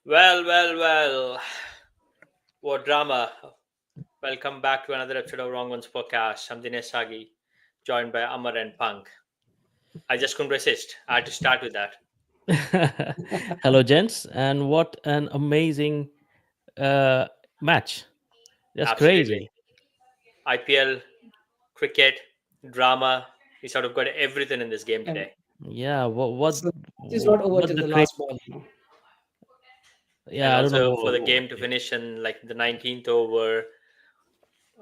Well. What drama? Welcome back to another episode of Wrong Ones podcast. I'm Dinesh Sagi, joined by Amar and Punk. I just couldn't resist. I had to start with that. Hello, gents, and what an amazing uh, match! That's Absolutely. crazy. IPL, cricket, drama. We sort of got everything in this game And today. Yeah, what what so it is not over what till the the crazy? last ball. And Yeah, I don't know. also for the game to finish in like the 19th over,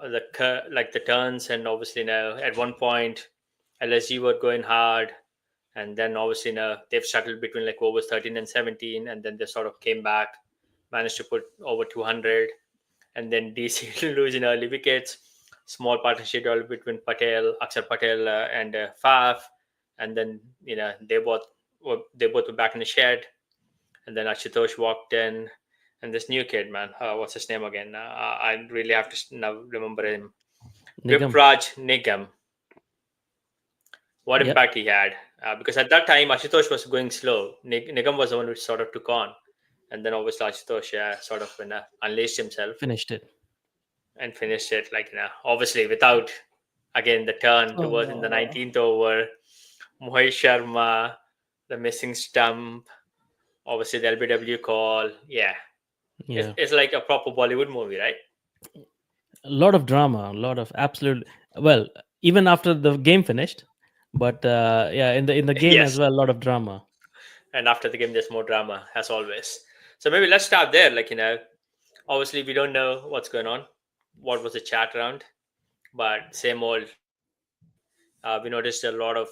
the turns, and obviously now at one point, LSG were going hard, and then obviously now they've settled between like overs 13 and 17, and then they sort of came back, managed to put over 200, and then DC losing early wickets. Small partnership developed between Akshar Patel, and Faf, and then they both were back in the shed, and then Ashutosh walked in, and this new kid, man, what's his name again? I really have to now remember him. Nigam. Vipraj Nigam. What Yep, impact he had? Because at that time Ashutosh was going slow. Nigam was the one which sort of took on, and then obviously Ashutosh sort of unleashed himself finished it. and finished it obviously without again the turn towards in the Uh, 19th over. Mohit Sharma, the missing stump, obviously the LBW call. Yeah, it's, Yeah, it's like a proper Bollywood movie, right? a lot of drama, a lot of absolute. Well, even after the game finished, but yeah, in the game as Yes. well, a lot of drama. And after the game, there's more drama as always. So maybe let's start there. Obviously we don't know what's going on. What was the chat around? But same old. We noticed a lot of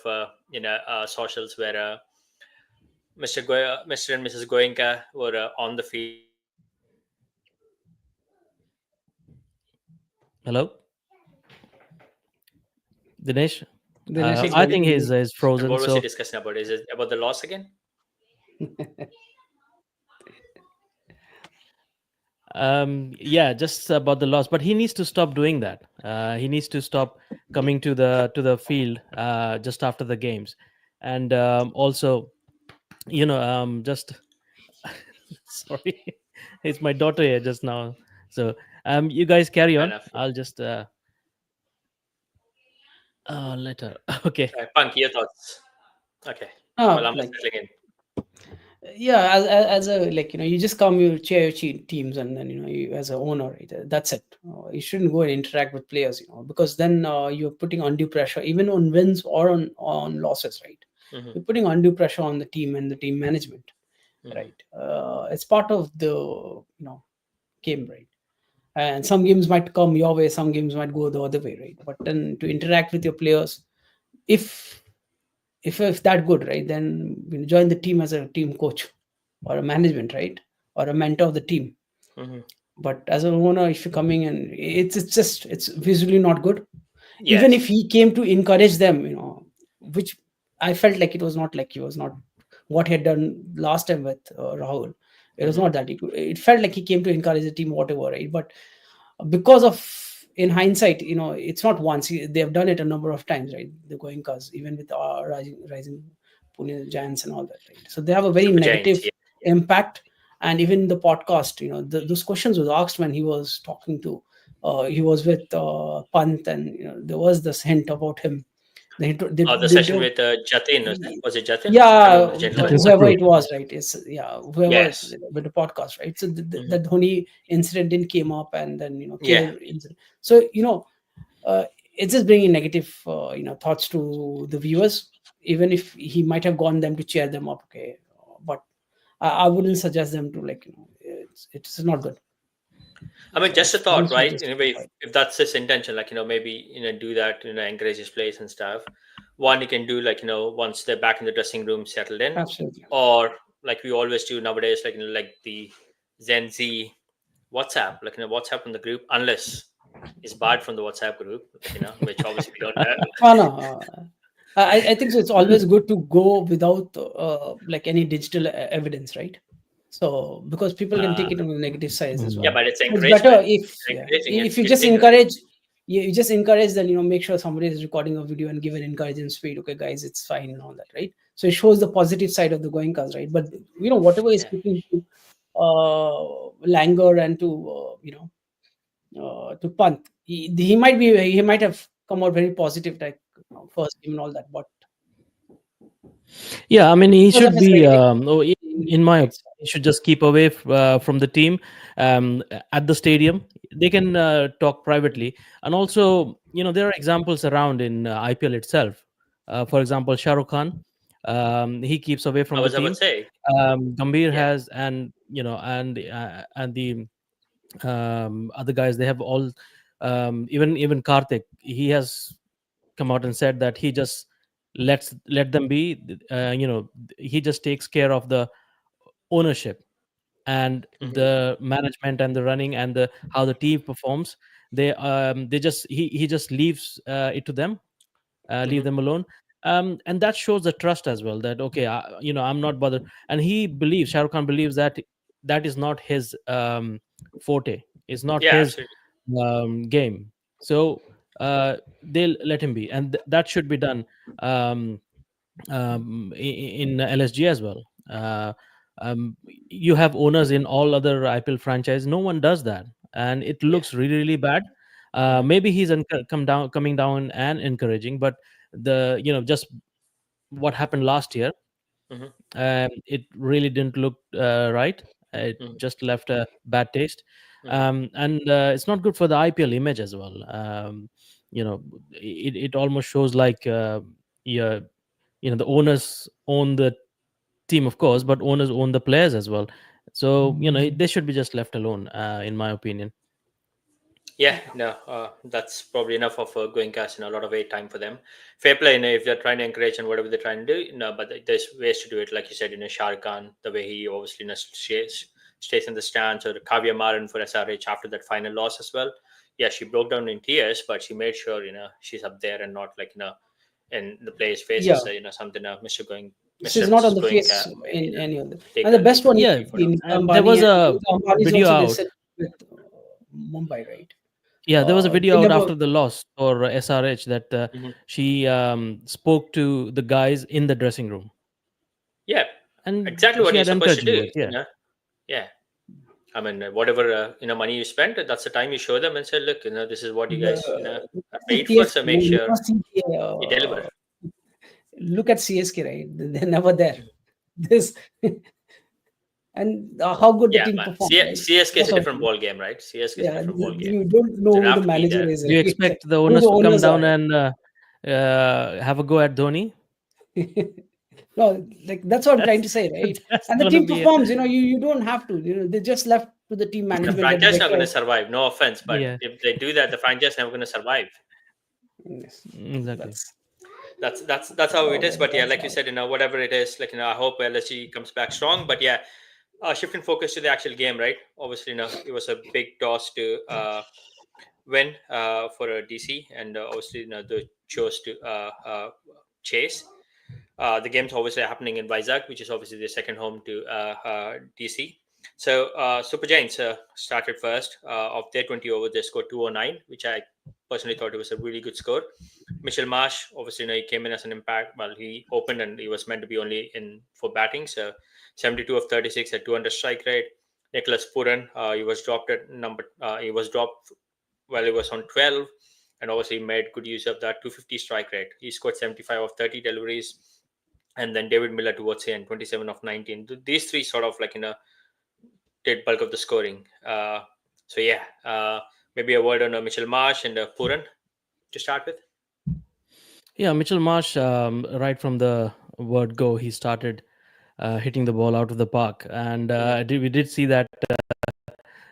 socials where Mr. and Mrs. Goenka were on the field. Hello, Dinesh. Dinesh is I think very he's And frozen. what was he So discussing about? Is it about the loss again? yeah, just about the loss, but he needs to stop doing that. He needs to stop coming to the field just after the games, and also, just sorry, it's my daughter here just now. So you guys carry Fair on. enough. I'll just let her. Okay. Punk, your thoughts? Okay. Well, I'm just like settling in. yeah, as a like you just come, you cheer your teams, and then you as a owner, right? That's it. You shouldn't go and interact with players, because then you're putting undue pressure, even on wins or on losses, right? Hmm. You're putting undue pressure on the team and the team management, Hmm. right? It's part of the game, right? And some games might come your way, some games might go the other way, right? But then to interact with your players, if if that good, right, then join the team as a team coach or a management, right, or a mentor of the team. Hmm. But as an owner, if you're coming and it's visually not good. Even if Yes. he came to encourage them, which I felt like it was not like he was not what he had done last time with Rahul. It was Hmm. not that it felt like he came to encourage the team, whatever, right? But because of, in hindsight, it's not once. They have done it a number of times, right? The Goenkas, even with rising Pune Giants and all that, right? So they have a very Super Giants. negative impact. And even the podcast, those questions was asked when he was talking to, he was with Pant, and there was this hint about him. The They session do, with Jatin, was it Jatin? I can't yeah, remember the gentleman's Jatin name. whoever Sakru. it was, right? It's, yeah, whoever Yes. with the podcast, right? So Hmm. the Dhoni incident didn't came up, and then Yeah. KL incident. So uh, it's just bringing negative thoughts to the viewers. Even if he might have gone them to cheer them up, okay, but I wouldn't suggest them to, like, it's not good. I mean, just a thought, Fans should right? just If that's his intention, maybe do that, encourage his players and stuff. One, you can do once they're back in the dressing room, settled in, absolutely. or like we always do nowadays, like the Gen Z WhatsApp, WhatsApp in the group, unless it's barred from the WhatsApp group, which obviously we don't know. No, I think so. It's always good to go without like any digital evidence, right? So because people can Uh, take it on the negative sides as yeah, well. Mm. but it's So it's better encouragement. if, It's yeah, encouraging. if you It's just genuine. encourage, you just encourage, then make sure somebody is recording a video and give an encouraging speed. Okay, guys, it's fine and all that, right? So it shows the positive side of the Goenkas, right? But whatever is Yeah. speaking to Langer and to to Pant. He might have come out very positive, like first game and all that, but Yeah, I mean, he because of should his be. relegation, In my opinion, it's he should just keep away from the team at the stadium. They can talk privately, and also, there are examples around in IPL itself. For example, Shah Rukh Khan, he keeps away I from the was about to team. say, Gambhir yeah. has, and the other guys, they have all. Even Karthik, he has come out and said that he just let them be. He just takes care of the ownership and Hmm. the management and the running and the how the team performs. They just he just leaves it to them, leave Hmm. them alone. And that shows the trust as well, that okay, I'm not bothered. And he believes, Shah Rukh Khan believes that that is not his forte, it's not Yeah, his absolutely. game. So they'll let him be, and that should be done um, in LSG as well. You have owners in all other IPL franchise. No one does that, and it Yeah. looks really, really bad. Hmm. Maybe he's coming down and encouraging, but just what happened last year, Hmm. it really didn't look right. It Hmm. just left a bad taste, Hmm. and it's not good for the IPL image as well. It almost shows like yeah, the owners own the team, of course, but owners own the players as well. So they should be just left alone, in my opinion. Yeah, no, that's probably enough of going cash. A lot of wait time for them. Fair play, if they're trying to encourage and whatever they're trying to do, no, but there's ways to do it. Like you said, Shah Rukh Khan, the way he obviously stays in the stands, or Kavya Maran for SRH after that final loss as well. Yeah, she broke down in tears, but she made sure she's up there and not like in the players' yeah. faces. Something She's Mr. not on Mrs. the face Goenka, in any of them. take And the a best leave, one is Yeah, leave for now. in and there Ambani, was and a Ambani's video also they out. said with Mumbai, right? Yeah, there was a They video out never. after the loss for SRH that Hmm. she spoke to the guys in the dressing room, Yeah, and exactly what she you're had supposed to encouraging do. words. Yeah, Yeah. I mean, whatever money you spent, that's the time you show them and say, look, this is what you guys Look are at the paid for. CSK. So make You sure must see you deliver. look at CSK, right? They're never there. This and how good the Yeah, team but performs, right? CSK is That's a what different ball game, right? CSK is a yeah. different ball game. You don't know So you who the have to be manager there. is, do you right? expect the Who owners the to come owners are, down right? and have a go at Dhoni? No, like that's what I'm trying That's to say, right? that's And the gonna team be it. performs. You don't have to. They just left to the team The management and franchise not going to director. survive. No offense, but Yeah, if they do that, the franchise never going to survive. Yes, exactly. that's That's how it is. But yeah, that's like you how. said, whatever it is, like I hope LSG comes back strong. But yeah, shifting focus to the actual game, right? Obviously, it was a big toss to win for a DC, and obviously, they chose to chase. The game's obviously happening in Vizag, which is obviously the second home to DC. So Super Giants started first. Of their 20 overs, they scored 209, which I personally thought it was a really good score. Mitchell Marsh, obviously, he came in as an impact. Well, he opened and he was meant to be only in for batting. So 72 of 36 at 200 strike rate. Nicholas Puran, he was dropped at number. He was dropped while he was on 12, and obviously made good use of that 250 strike rate. He scored 75 of 30 deliveries, and then David Miller towards the end, 27 of 19. These three sort of did bulk of the scoring. So yeah, maybe a word on Mitchell Marsh and Puran to start with. Yeah, Mitchell Marsh, right from the word go, he started hitting the ball out of the park, and Mhm. we did see that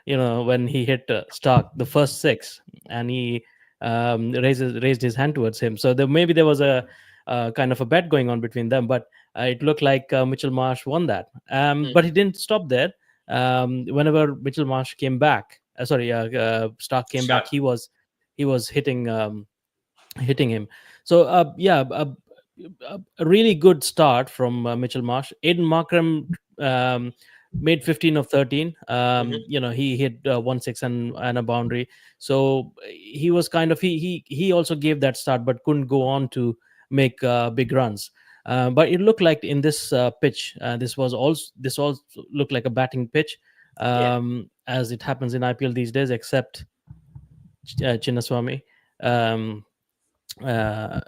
when he hit Stark the first six, and he raised his hand towards him. So maybe there was a kind of a bet going on between them, but it looked like Mitchell Marsh won that. Mm. But he didn't stop there. Whenever Mitchell Marsh came back, Stark came back, Start. he was hitting him. So yeah, a really good start from Mitchell Marsh. Aiden Markram um, made 15 of 13. Hmm. He hit 1 6 and a boundary. So he was kind of he also gave that start, but couldn't go on to make big runs. But it looked like in this pitch, this also looked like a batting pitch. Yeah. as it happens in IPL these days, except Chinnaswamy. Um, uh,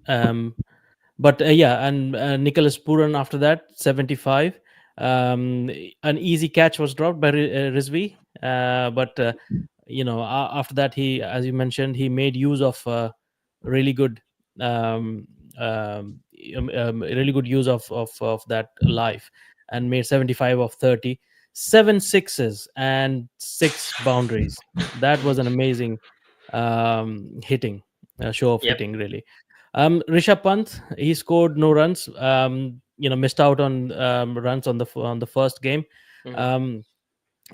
um, but yeah, and Nicholas Puran after that, 75. An easy catch was dropped by Rizvi, but after that, he, as you mentioned, he made use of really good, um, really good use of that life, and made 75 of 30, seven sixes and six boundaries. That was an amazing hitting, show of Yep. hitting, really. Rishabh Pant, he scored no runs. Missed out on runs on the first game. Hmm. Um,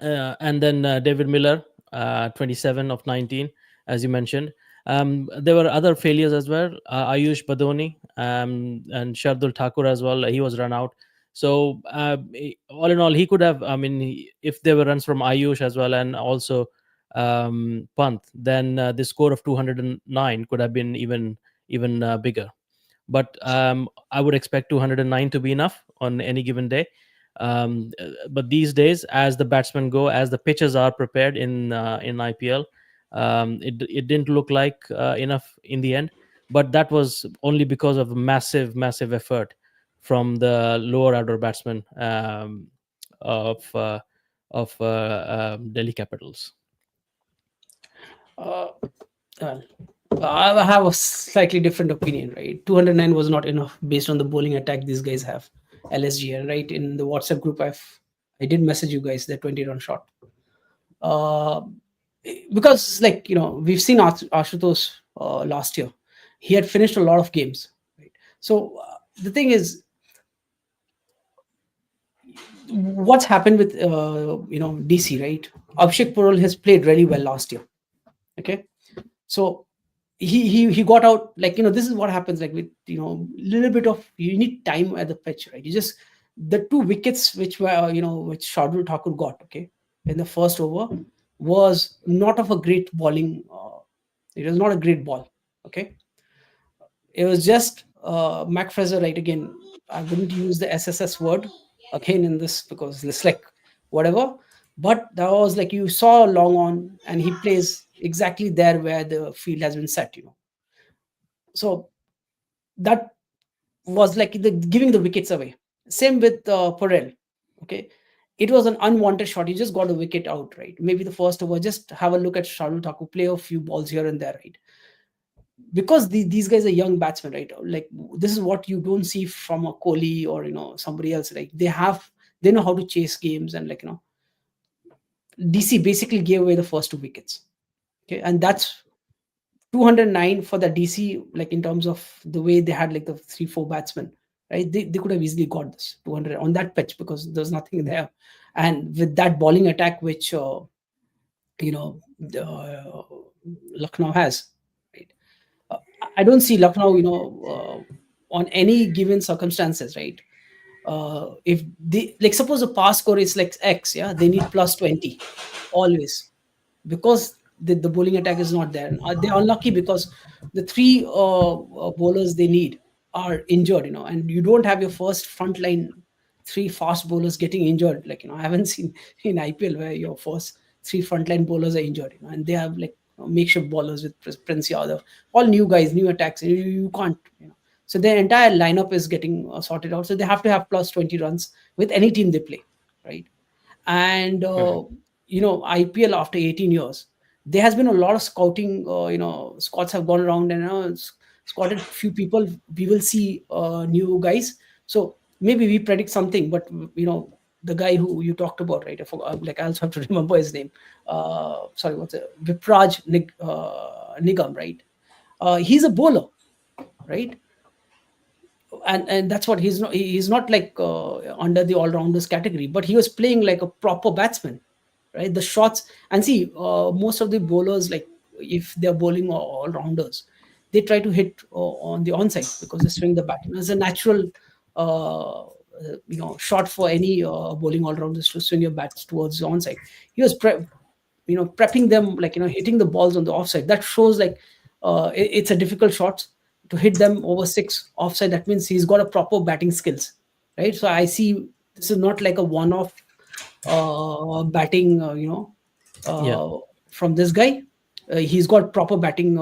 and then David Miller, 27 of 19, as you mentioned. There were other failures as well. Ayush Badoni, and Shardul Thakur as well. He was run out. So all in all, he could have. I mean, if there were runs from Ayush as well, and also Pant, then the score of 209 could have been even bigger. But I would expect 209 to be enough on any given day. But these days, as the batsmen go, as the pitches are prepared in IPL, it didn't look like enough in the end. But that was only because of massive effort from the lower order batsmen of Delhi Capitals. Uh, well, I have a slightly different opinion, right? 209 was not enough based on the bowling attack these guys have. LSG, and right in the WhatsApp group, I did message you guys the 20-run shot. Uh, because we've seen Ashutosh last year. He had finished a lot of games, right? So the thing is, what's happened with DC, right? Abhishek Purul has played really well last year. Okay, so he got out, this is what happens, like with little bit of, you need time at the pitch, right? You just, the two wickets which were which Shardul Thakur got, okay, in the first over, was not of a great bowling, it was not a great ball, okay. It was just Mac Fraser, right? Again, I wouldn't use the SSS word again in this, because it's like whatever. But that was like, you saw long on, and he plays exactly there where the field has been set, So that was like giving the wickets away. Same with Porel. Okay. It was an unwanted shot. He just got a wicket out, right? Maybe the first over, just have a look at Shardul Thakur play a few balls here and there, right? Because these guys are young batsmen, right? Like, this is what you don't see from a Kohli or somebody else. Like, they know how to chase games, and DC basically gave away the first two wickets. Okay, and that's 209 for the DC. Like, in terms of the way they had like the 3-4 batsmen, right? They could have easily got this 200 on that pitch, because there's nothing there, and with that bowling attack which you know Lucknow has, right? I don't see Lucknow, on any given circumstances, right? If they, like, suppose the pass score is like X, yeah, they need plus 20 always, because the bowling attack is not there. And they're unlucky because the three bowlers they need are injured, and you don't have your first front line three fast bowlers getting injured. Like, I haven't seen in IPL where your first three frontline bowlers are injured, and they have like makeshift bowlers with Prince Yadav, all new guys, new attacks. You can't, so their entire lineup is getting sorted out. So they have to have plus 20 runs with any team they play, right? And Hmm. IPL after 18 years, there has been a lot of scouting. Scouts have gone around and scouted few people. We will see new guys. So maybe we predict something, but the guy who you talked about, right? I forgot, like, I also have to remember his name. Sorry, what's it? Vipraj Nigam, right? He's a bowler, right? And that's what he's not like under the all-rounders category, but he was playing like a proper batsman, right? The shots, and see, most of the bowlers, like, if they're bowling all-rounders, they try to hit on the onside, because they swing the bat. It's a natural shot for any bowling all-rounders to swing your bats towards the onside. He was prepping them, like, hitting the balls on the offside. That shows like it's a difficult shot to hit them over six offside. That means he's got a proper batting skills, right? So I see this is not like a one-off batting, Yeah. from this guy. He's got proper batting,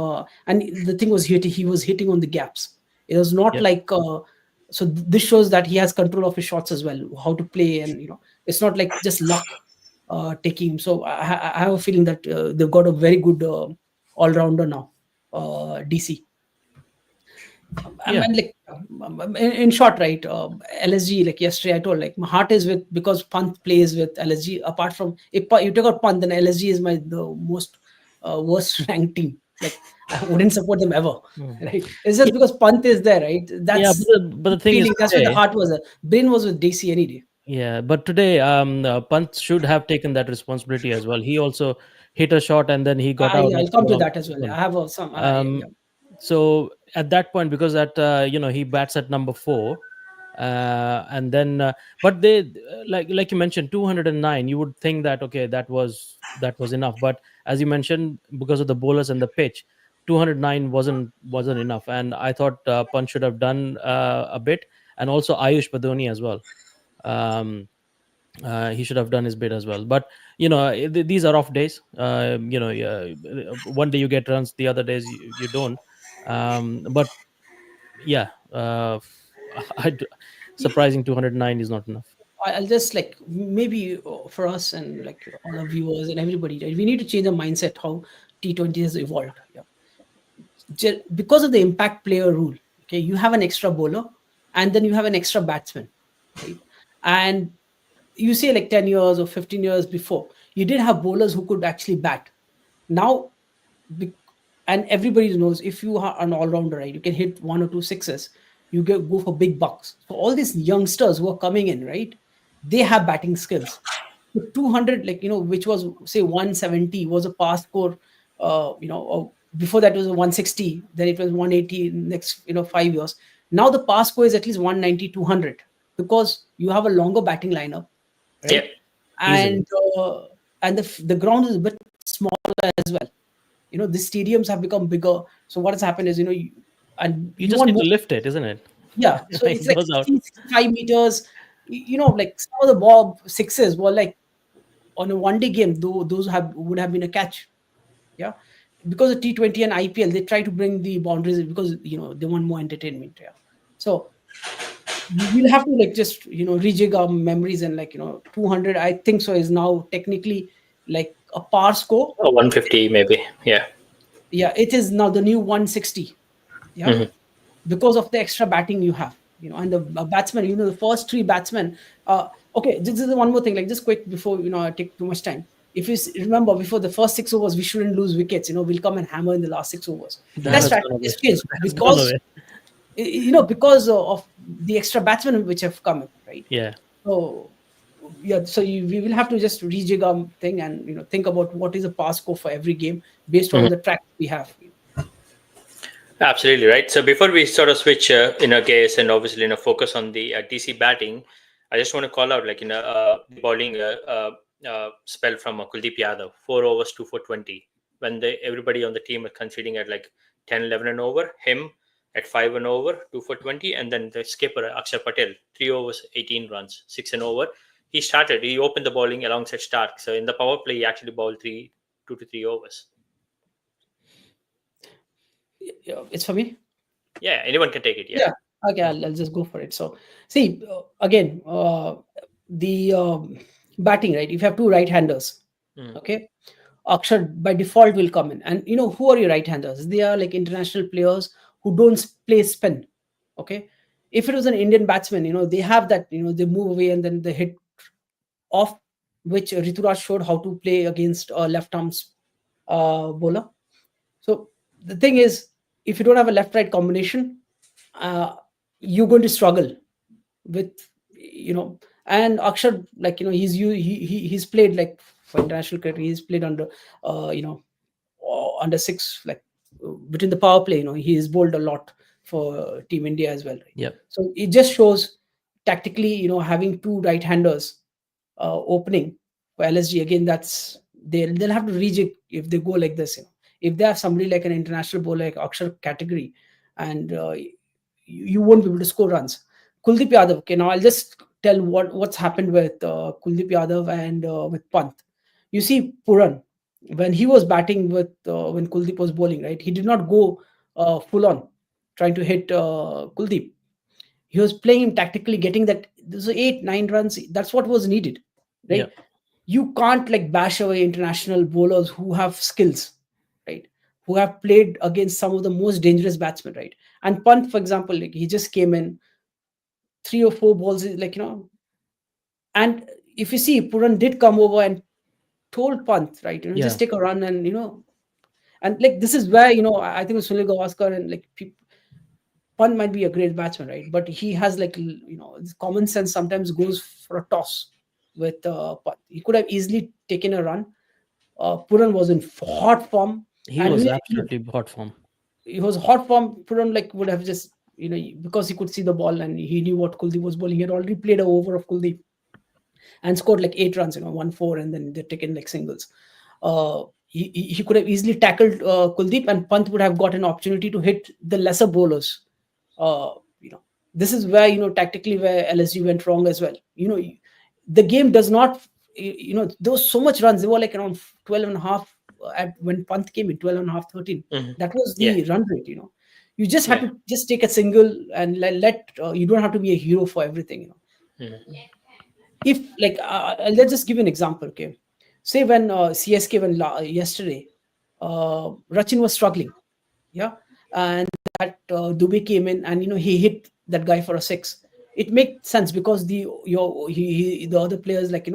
and the thing was he was hitting on the gaps. It was not Yep. like this shows that he has control of his shots as well, how to play, and it's not like just luck taking him. So I have a feeling that they've got a very good all rounder now, DC. Yeah. And like in short, right? LSG, like yesterday, I told, like, my heart is with, because Pant plays with LSG. Apart from, if you take out Pant, then LSG is the most worst ranked team. Like, I wouldn't support them ever, Mm. right? It's just because Pant is there, right? Yeah, That's but the thing is feeling. That's where the today, heart was. Brain was with DC any day. yeah, but today, Pant should have taken that responsibility as well. He also hit a shot and then he got out Yeah, of I'll come to that as well. I have some. Yeah. um, so at that point, because that he bats at number 4, and then but they like you mentioned 209. You would think that okay, that was enough, but as you mentioned, because of the bowlers and the pitch, 209 wasn't enough, and I thought Pant should have done a bit, and also Ayush Badoni as well. Um, he should have done his bit as well, but these are off days. One day you get runs, the other days you don't. But yeah, I d- surprising 209 is not enough. I'll just, like, maybe for us and like all our viewers and everybody, right, we need to change the mindset how T20 has evolved. Yeah. Because of the impact player rule, okay, you have an extra bowler and then you have an extra batsman, right? And you say, like, 10 years or 15 years before, you did have bowlers who could actually bat. Now, be- and everybody knows, if you are an all-rounder, right, you can hit one or two sixes, you go for big bucks. So all these youngsters who are coming in, right, they have batting skills. The 200, like, which was, say, 170 was a past score. Before that was a 160, then it was 180 next 5 years. Now the past score is at least 190, 200, because you have a longer batting lineup, Yeah, right? Easily. And the ground is a bit smaller as well. The stadiums have become bigger. So what has happened is, and You you just want need more. to lift it, isn't it? Yeah, so it's It like goes out. 60, 65 meters. Like some of the ball sixes were like, on a one day game, though, those would have been a catch. Yeah, because of T20 and IPL, they try to bring the boundaries, because they want more entertainment. Yeah, so we'll have to, like, just rejig our memories, and, like, 200, I think so, is now technically like a par score. 150 maybe. Yeah. Yeah, it is now the new 160. Yeah, Mhm. because of the extra batting you have, and the batsmen, the first three batsmen. Okay, this is one more thing, like, just quick before I take too much time. If you remember, before the first 6 overs, we shouldn't lose wickets. We'll come and hammer in the last 6 overs. That That has strategy gone away. has changed That has gone because away. because of the extra batsmen which have come in, right? Yeah. So yeah, so we will have to just rejig our thing, and think about what is a pass score for every game based on Mhm. the track we have. Absolutely right. So before we sort of switch gears and obviously focus on the DC batting, I just want to call out like the bowling spell from Kuldeep Yadav, 4 overs, 2 for 20. When everybody on the team was conceding at like 10, 11 and over, him at 5 and over, 2 for 20, and then the skipper Akshar Patel, 3 overs, 18 runs, 6 and over. He opened the bowling alongside Stark. So in the power play, he actually bowled 2 to 3 overs. Yeah, it's for me. Yeah, anyone can take it. Yeah. Yeah. Okay, I'll just go for it. So, see, again, the batting, right? If you have two right-handers, Mhm. okay, Akshar by default will come in. And who are your right-handers? They are like international players who don't play spin. Okay. If it was an Indian batsman, they have that, they move away and then they hit off, which Rituraj showed how to play against a left arm bowler. So the thing is, if you don't have a left-right combination, uh, you're going to struggle with and Akshar, like, he's played, like, for international cricket, he's played under under six, like, between the power play, he is bowled a lot for Team India as well, right? Yep. So it just shows tactically, having two right-handers opening for LSG, again, that's they'll have to rejig if they go like this. If they have somebody like an international bowler like Akshar category, and you won't be able to score runs. Kuldeep Yadav, okay, now I'll just tell what's happened with Kuldeep Yadav and with Pant. You see, Puran, when he was batting with when Kuldeep was bowling, right? He did not go full on trying to hit Kuldeep. He was playing him tactically, getting that those 8 9 runs. That's what was needed, Yeah. right? You can't like bash away international bowlers who have skills, right? Who have played against some of the most dangerous batsmen, right? And Pant, for example, like he just came in 3 or 4 balls, like and if you see, Puran did come over and told Pant, right, Yeah. just take a run and and like this is where I think Sunil Gavaskar and like Pant might be a great batsman, right? But he has like this common sense sometimes goes for a toss with Pant. He could have easily taken a run. Puran was in hot form, He and was absolutely hot form. he was hot form. Puran like would have just because he could see the ball and he knew what Kuldeep was bowling. He had already played a over of Kuldeep and scored like 8 runs, 1-4, and then they're taken like singles. He could have easily tackled Kuldeep, and Pant would have got an opportunity to hit the lesser bowlers. Uh, you know, this is where tactically where LSG went wrong as well. The game does not. There was so much runs. They were like around 12 and a half at when Pant came in 12 and a half, 13. Hmm. That was Yeah, the run rate. You just had yeah. to just take a single and let you don't have to be a hero for everything. Hmm. If like let's just give you an example, okay? Say when CSK when yesterday Rachin was struggling, yeah, and that Dubey came in and he hit that guy for a six. It makes sense because the other players like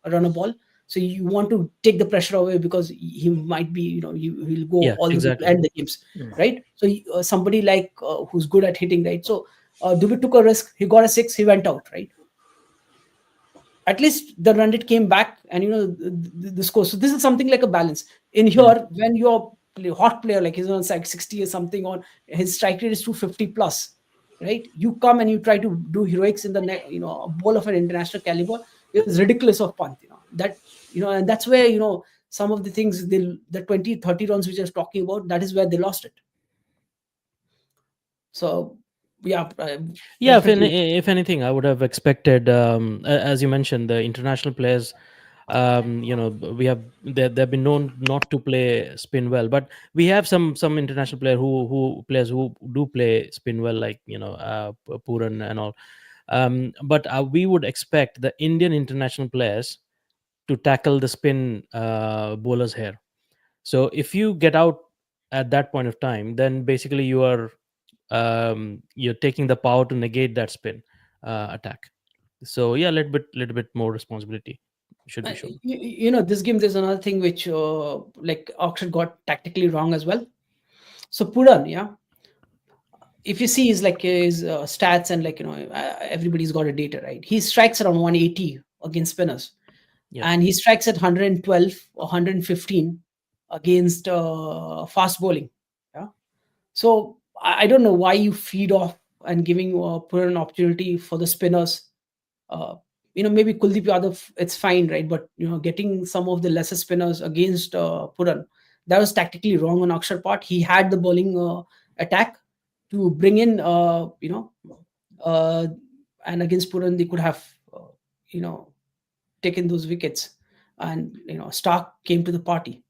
run a ball, so you want to take the pressure away because he might be he'll go Yeah, all the way to exactly. end the games, right? So somebody like who's good at hitting, right? So Dubey took a risk, he got a six, he went out, right? At least the run rate came back and the score. So this is something like a balance in Yeah. here. When you're hot player like he's on like 60 or something, on his strike rate is 250 plus, right? You come and you try to do heroics in the a ball of an international caliber. It's ridiculous of Pant, that and that's where some of the things the 20 30 runs which I was talking about, that is where they lost it. So yeah, Yeah, definitely. if anything, I would have expected, as you mentioned, the international players. We have they've been known not to play spin well, but we have some international player who players who do play spin well, like Puran and all. But we would expect the Indian international players to tackle the spin bowlers here. So if you get out at that point of time, then basically you're taking the power to negate that spin attack. So yeah, little bit more responsibility should be shown. This game there's another thing which like Oxford got tactically wrong as well. So Puran, yeah, if you see his stats and everybody's got a data, right? He strikes around 180 against spinners, Yeah, and he strikes at 112 or 115 against fast bowling. Yeah. So I don't know why you feed off and giving Puran an opportunity for the spinners. uh, maybe Kuldeep Yadav, it's fine, right? But getting some of the lesser spinners against Puran, that was tactically wrong on Akshar part. He had the bowling attack to bring in, uh, and against Puran they could have, you know, taken those wickets, and Stark came to the party.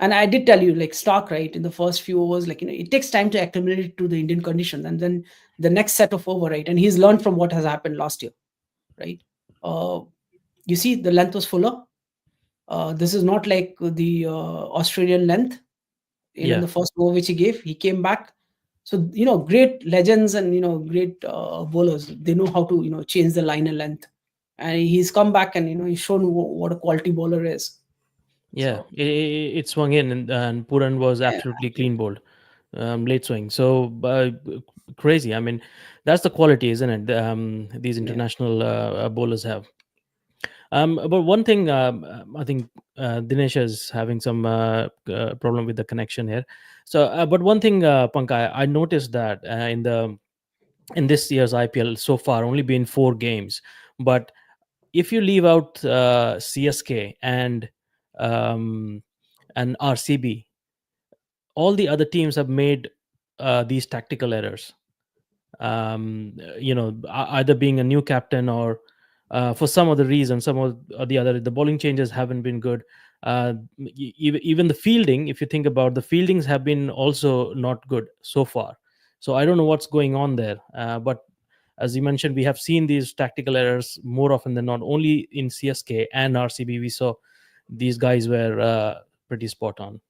And I did tell you, like Stark, right, in the first few overs, like it takes time to acclimate to the Indian conditions, and then the next set of over, right, and he's learned from what has happened last year, right? Uh, you see, the length was fuller. This is not like the Australian length. In yeah, the first over which he gave, he came back. So great legends and great bowlers. They know how to change the line and length, and he's come back and he's shown what a quality bowler is. yeah. So It swung in, and Puran was yeah, absolutely clean bowled, late swing. So crazy. I mean, that's the quality, isn't it? These yeah. international bowlers have. But one thing, I think Dinesh is having some problem with the connection here. So, but one thing, Panka, I noticed that in this year's IPL so far only been 4 games, but if you leave out CSK um, and RCB, all the other teams have made these tactical errors. Either being a new captain or for some of the reasons, some of the other, the bowling changes haven't been good. Even the fielding, if you think about the fieldings, have been also not good so far. So I don't know what's going on there. But as you mentioned, we have seen these tactical errors more often than not. Only in CSK and RCB, we saw these guys were pretty spot on.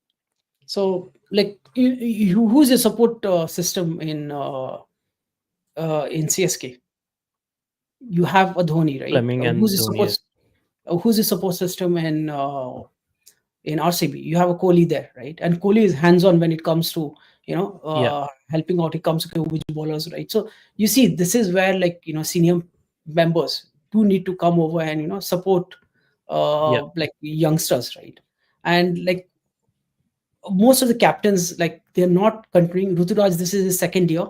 So, like, who's your support system in CSK? You have a Dhoni, right? Fleming and Dhoni. Who's the support system in RCB? You have a Kohli there, right? And Kohli is hands-on when it comes to Yeah, helping out. It comes to which bowlers, right? So you see, this is where, like, senior members do need to come over and support yeah. like youngsters, right? And like most of the captains, like, they're not continuing. Ruturaj, this is his second year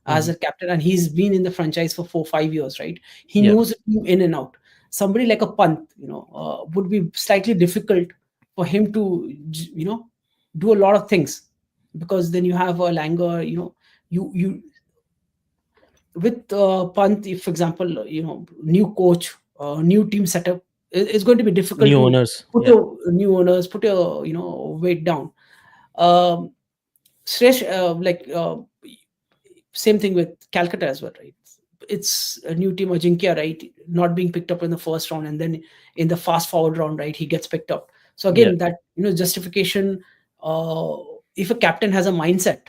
as Mhm. a captain, and he's been in the franchise for 4 5 years, right? He Yeah, knows the team in and out. Somebody like a Pant, would be slightly difficult for him to do a lot of things, because then you have a Langer, you with Pant, if for example, new coach, new team setup, it's going to be difficult new to owners. put Yeah, your new owners, put your weight down. um, Suresh, same thing with Calcutta as well, right? It's a new team, Ajinkya, right? Not being picked up in the first round, and then in the fast forward round, right, he gets picked up. So yeah, again, that justification. If a captain has a mindset,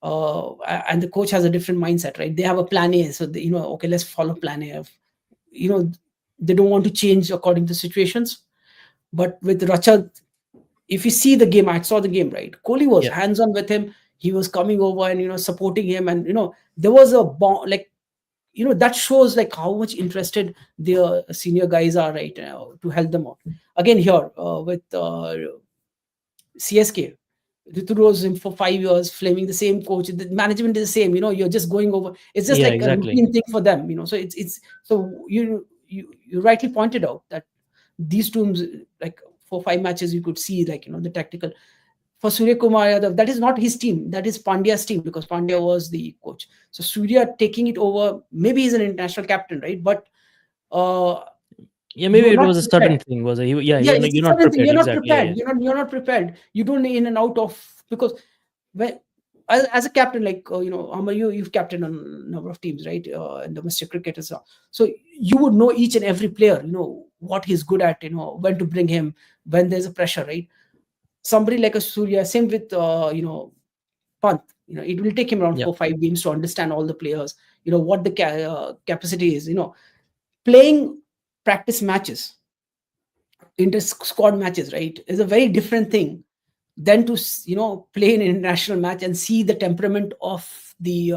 and the coach has a different mindset, right? They have a plan A, so okay, let's follow plan A. You know, they don't want to change according to situations. But with Rachad, if you see the game, I saw the game, right? Kohli was yeah, hands on with him. He was coming over and supporting him, and there was a bond, like that shows like how much interested the senior guys are, right, to help them out. Again here with CSK, Ritu was in for 5 years, flaming the same coach. The management is the same. You're just going over. It's just yeah. like a Exactly. routine thing for them. So so you rightly pointed out that these teams, like 4 5 matches, you could see, like the tactical. For Surya Kumar Yadav, that is not his team. That is Pandya's team, because Pandya was the coach. So Surya taking it over. Maybe he's an international captain, right? But uh, Yeah, maybe you're it not was a prepared. sudden thing. Was it? Yeah, Yeah, you're it's a you're not sudden thing. prepared. You're not Exactly. Yeah, prepared. yeah, You're not prepared. You don't in and out of, because when, as a captain, like Amar, you've captained on a number of teams, right? In domestic cricket as well. So you would know each and every player. What he's good at. When to bring him, when there's a pressure, right? Somebody like a Surya, same with Pant. It will take him around yeah, 4 5 games to understand all the players. What the capacity is. Playing practice matches, inter squad matches, right, is a very different thing than to play an international match and see the temperament of the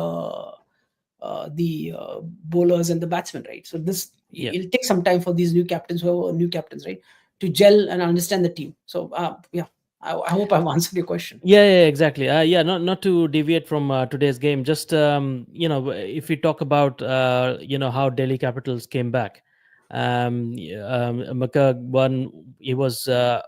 bowlers and the batsmen, right? So this, yeah. it'll take some time for these new captains, who are new captains, right, to gel and understand the team. So yeah, I hope I've answered your question. Yeah, yeah, exactly. Yeah, not to deviate from today's game. Just if we talk about how Delhi Capitals came back, Maka won. He was out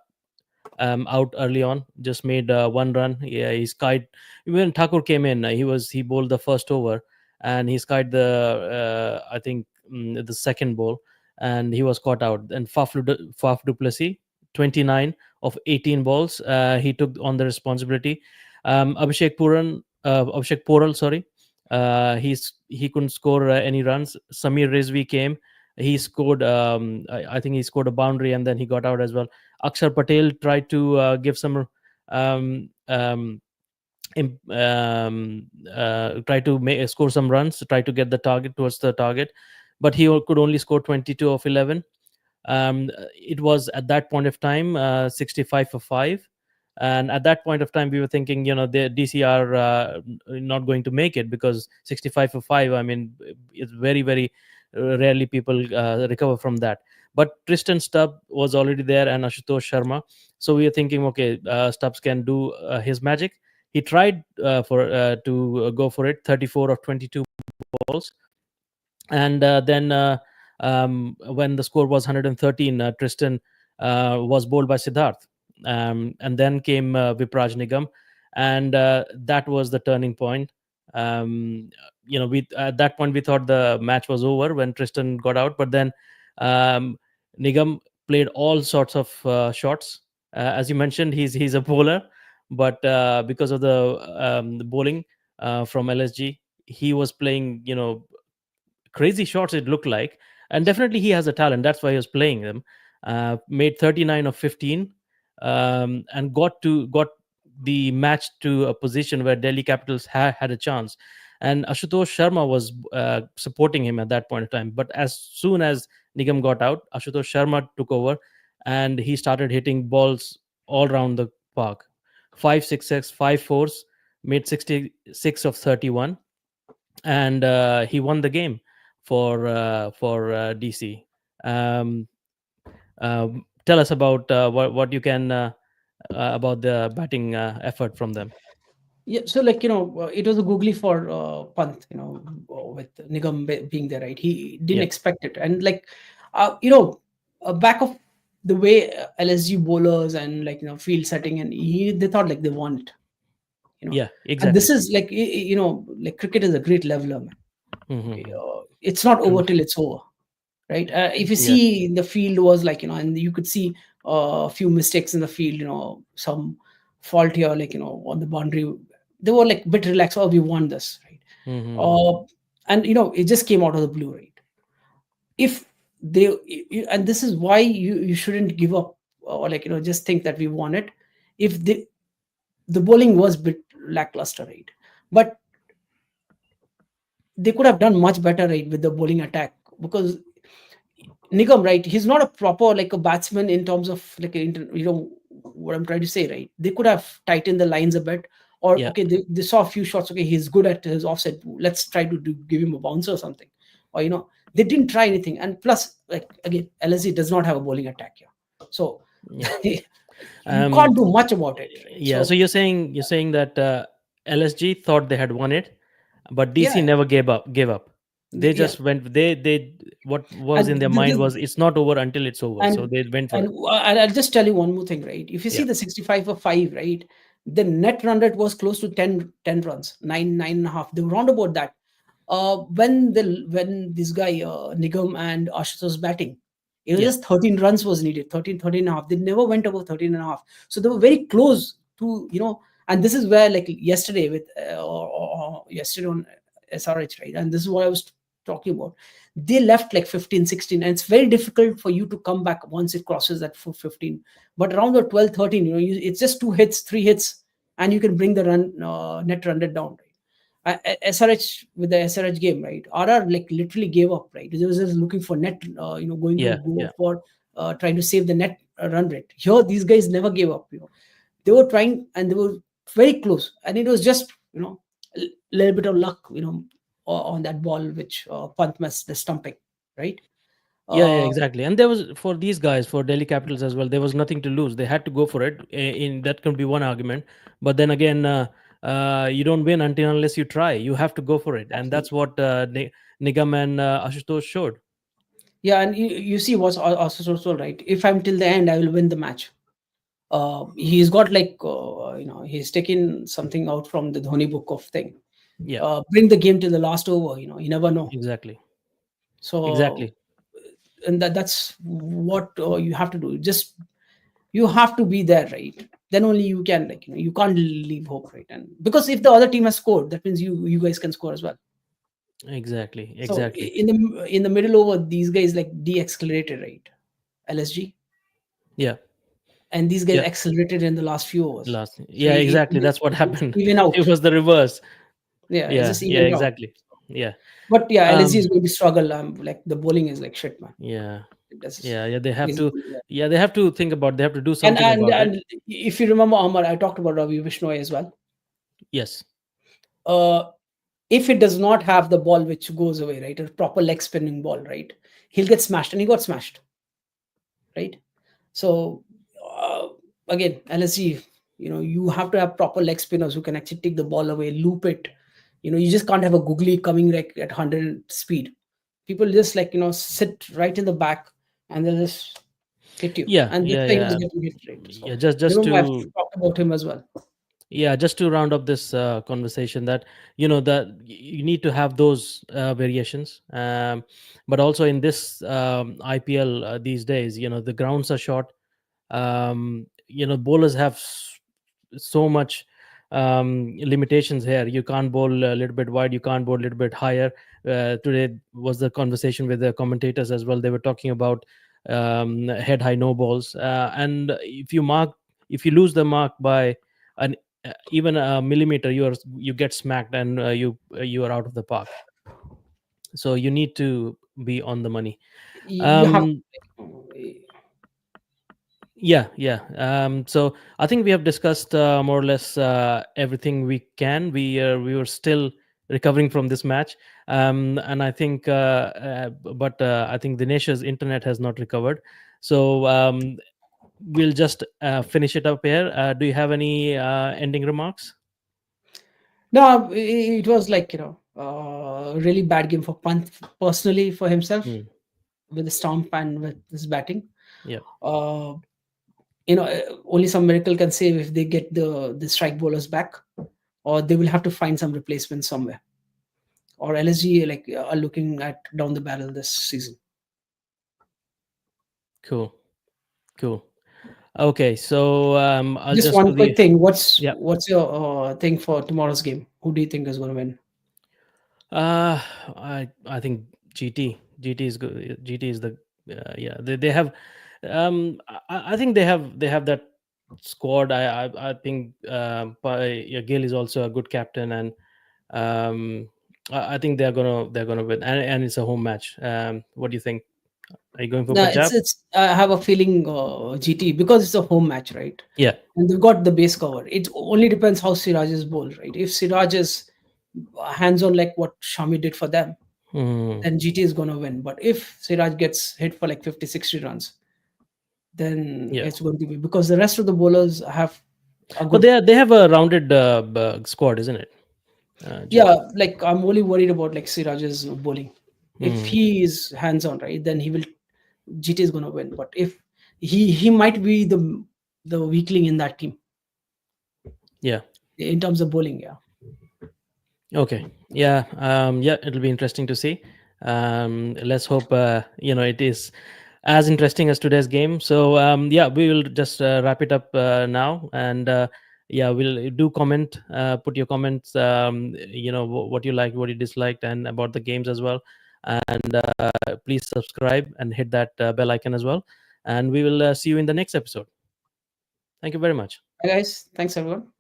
early on, just made one run. Yeah, he skied. When Thakur came in, he bowled the first over, and he skied I think the second ball, and he was caught out. And Faf du Plessis, 29 of 18 balls, he took on the responsibility. Abhishek Poral, sorry, he couldn't score any runs. Samir Rizvi came. He scored. I think he scored a boundary, and then he got out as well. Akshar Patel tried to give some um, try to score some runs, try to get the target towards the target, but he could only score 22 of 11. It was at that point of time 65 for 5, and at that point of time we were thinking, the DC are not going to make it, because 65 for 5, I mean, it's very very rarely people recover from that. But Tristan Stubb was already there, and Ashutosh Sharma, so we were thinking, okay, Stubbs can do his magic. He tried to go for it, 34 of 22 balls, and then when the score was 113, Tristan was bowled by Siddharth, and then came Vipraj Nigam, and that was the turning point. We at that point we thought the match was over when Tristan got out, but then Um, Nigam played all sorts of shots. As you mentioned, he's a bowler, but because of the bowling from LSG, he was playing, crazy shots it looked like, and definitely he has a talent. That's why he was playing them. Made 39 of 15, and got the match to a position where Delhi Capitals had a chance, and Ashutosh Sharma was supporting him at that point in time. But as soon as Nigam got out, Ashutosh Sharma took over, and he started hitting balls all around the park. 5 6s, 5 4s, made 66 of 31, and he won the game for DC. Um, Tell us about what you can about the batting effort from them. Yeah, so like it was a googly for Pant, with Nigam being there, right? He didn't Yeah, expect it, and like back of the way LSG bowlers and like field setting, and they thought like they won it, yeah, and this exactly. is like like cricket is a great leveler, man. Okay, Mm-hmm. it's not over True. till it's over, right? If you Yeah, see the field was like and you could see a few mistakes in the field, some fault here, like on the boundary, they were like a bit relaxed. Oh, we won this, right? mm-hmm. uh, and it just came out of the blue, right? If and this is why you shouldn't give up, or like just think that we won it. If the bowling was bit lackluster, right? But they could have done much better, right, with the bowling attack, because Nigam, right? He's not a proper like a batsman in terms of like what I'm trying to say, right? They could have tightened the lines a bit, or Yeah, okay, they saw a few shots. Okay, he's good at his offset. Let's try to give him a bouncer or something, or they didn't try anything. And plus, like again, LSE does not have a bowling attack here, so yeah. you can't Um, do much about it, right? yeah. So So you're saying that LSG thought they had won it, but DC yeah, never gave up. They yeah, just went. They what was in and their mind was it's not over until it's over. So and they went for and it. I'll just tell you one more thing, right? If you see Yeah, the 65 for 5, right, the net run rate was close to 10 runs, 9.5. They were round about that. When this guy Nigam and Ashish was batting, it was yeah, just 13 runs was needed, 13 and a half. They never went above 13 and a half. So they were very close to, and this is where like yesterday with or yesterday on SRH, right? And this is what I was talking about. They left like 15, 16, and it's very difficult for you to come back once it crosses that 15. But around the 12, 13, it's just 2 hits, 3 hits, and you can bring the net run rate down, right? SRH with the SRH game, right? RR like literally gave up, right? They was just looking for net, going to yeah, go yeah, for trying to save the net run rate. Here, these guys never gave up. They were trying and they were very close, and it was just a little bit of luck, on that ball which Pant missed the stumping, right? yeah. Uh, Exactly. And there was for these guys for Delhi Capitals as well. There was nothing to lose. They had to go for it. In that can be one argument, but then again, you don't win until unless you try. You have to go for it, and that's Absolutely. what Nigam and Ashutosh showed. Yeah, and you see what's also right. If I'm till the end, I will win the match. He's got like he's taken something out from the Dhoni book of thing. Yeah, Bring the game to the last over. You never know. exactly, So, exactly. and that's what you have to do. Just you have to be there, right? Then only you can like you can't leave hope, right? And because if the other team has scored, that means you guys can score as well. Exactly, So exactly. in the middle over, these guys like de-accelerated, right? LSG, Yeah, and these guys yeah. accelerated in the last few overs. Last, So yeah, exactly. That's what it just happened. even It out. was the reverse. Yeah, it Yeah, just yeah, evened out. exactly. Yeah, But yeah, LSG is um, going to struggle. Like the bowling is like shit, man. yeah, That's yeah, yeah. They have to. basically, yeah. Yeah, they have to think about. They have to do And something and about it. and if you remember Amar, I talked about Ravi Vishnoy as well. Yes. Uh, if it does not have the ball which goes away, right, a proper leg spinning ball, right, he'll get smashed, and he got smashed, right? So uh, again, LSG, you have to have proper leg spinners who can actually take the ball away, loop it. You just can't have a googly coming like at 100 speed. People just like sit right in the back and they'll just hit you, Yeah, and that's yeah, why he was yeah, getting hit, right? So yeah. Just remember, I've to talked about him as well. Yeah, just to round up this conversation, that that you need to have those variations, but also in this IPL these days, the grounds are short. Bowlers have so much limitations here. You can't bowl a little bit wide, you can't bowl a little bit higher. Today was the conversation with the commentators as well. They were talking about head high no balls, and if you lose the mark by an even a millimeter, you get smacked, and you are out of the park. So you need to be on the money. You have um yeah. So I think we have discussed more or less everything we can. We were still recovering from this match, and I think but I think Dinesh's internet has not recovered. So we'll just finish it up here. Do you have any ending remarks? no. It was like, a really bad game for Pant personally, for himself, Hmm. with the stomp and with his batting. Yeah. Uh, only some miracle can save if they get the strike bowlers back, or they will have to find some replacement somewhere. Or LSG like are looking at down the barrel this season. Cool. Cool. Okay, so I'll Just just do one the quick thing. What's yeah. what's your thing for tomorrow's game? Who do you think is going to win? Uh, I think GT is good. GT is the yeah. They have I think they have that squad. I think yeah, Gill is also a good captain, and I think they're gonna win, and it's a home match. What do you think? Are you going for No, Punjab? it's. I have a feeling GT, because it's a home match, right? Yeah. And they've got the base cover. It only depends how Siraj is bowled, right? If Siraj is hands on like what Shami did for them, Hmm. then GT is going to win. But if Siraj gets hit for like 50, 60 runs, then Yeah. it's going to be, because the rest of the bowlers have a But good. they have a rounded squad, isn't it? Yeah, GT. like I'm only worried about like Siraj's bowling. If Hmm. he is hands on, right, then he will. GT is going to win. But if he might be the weakling in that team Yeah. in terms of bowling. Yeah. Okay. Yeah. Yeah. It'll be interesting to see. Let's hope it is as interesting as today's game. So yeah, we will just wrap it up now, and yeah, we'll do comment. Put your comments. What you liked, what you disliked, and about the games as well. And please subscribe and hit that bell icon as well. And we will see you in the next episode. Thank you very much. Hi guys, thanks everyone.